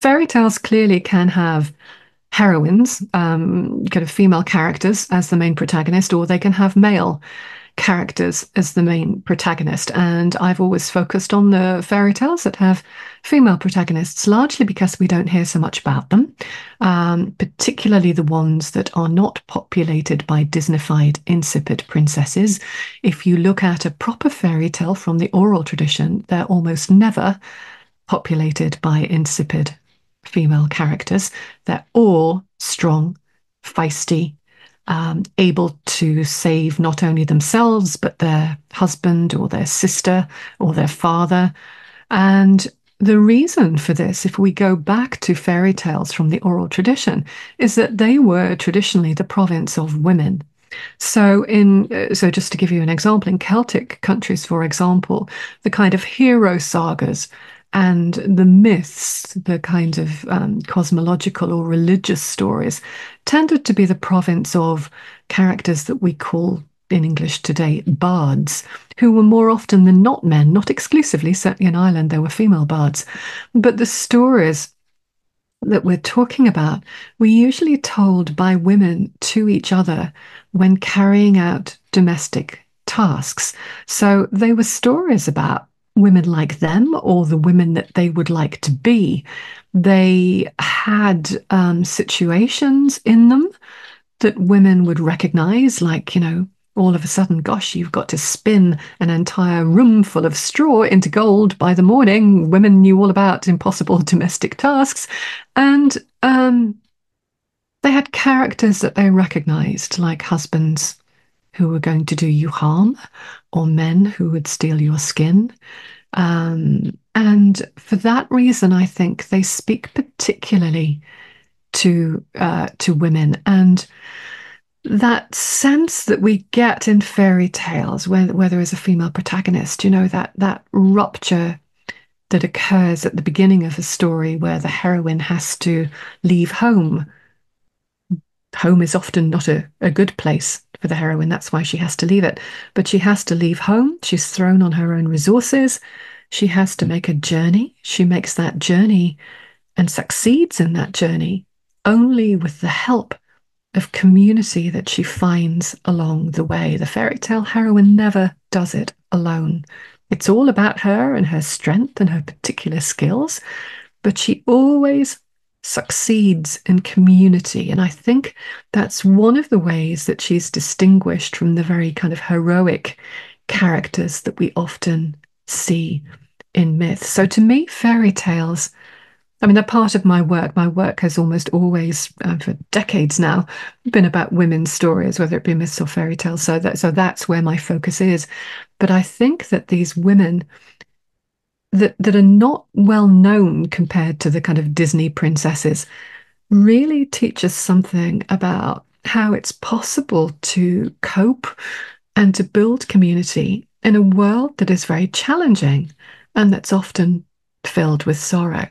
Fairy tales clearly can have heroines, kind of female characters as the main protagonist, or they can have male characters as the main protagonist. And I've always focused on the fairy tales that have female protagonists, largely because we don't hear so much about them, particularly the ones that are not populated by Disneyfied, insipid princesses. If you look at a proper fairy tale from the oral tradition, they're almost never populated by insipid female characters. They're all strong, feisty, able to save not only themselves, but their husband or their sister or their father. And the reason for this, if we go back to fairy tales from the oral tradition, is that they were traditionally the province of women. So just to give you an example, in Celtic countries, for example, the kind of hero sagas and the myths, the kind of cosmological or religious stories, tended to be the province of characters that we call in English today bards, who were more often than not men, not exclusively. Certainly in Ireland, there were female bards, but the stories that we're talking about were usually told by women to each other when carrying out domestic tasks. So they were stories about women like them or the women that they would like to be. They had situations in them that women would recognize, like, all of a sudden, gosh, you've got to spin an entire room full of straw into gold by the morning. Women knew all about impossible domestic tasks. And they had characters that they recognized, like husbands who were going to do you harm, or men who would steal your skin. And for that reason, I think they speak particularly to women. And that sense that we get in fairy tales where there is a female protagonist, that rupture that occurs at the beginning of a story where the heroine has to leave home. Home is often not a good place for the heroine. That's why she has to leave it. But she has to leave home. She's thrown on her own resources. She has to make a journey. She makes that journey and succeeds in that journey only with the help of community that she finds along the way. The fairy tale heroine never does it alone. It's all about her and her strength and her particular skills, but she always succeeds in community. And I think that's one of the ways that she's distinguished from the very kind of heroic characters that we often see in myth. So to me, fairy tales, I mean, they're part of my work. My work has almost always, for decades now, been about women's stories, whether it be myths or fairy tales. So that's where my focus is. But I think that these women that are not well known compared to the kind of Disney princesses really teach us something about how it's possible to cope and to build community in a world that is very challenging and that's often filled with sorrow.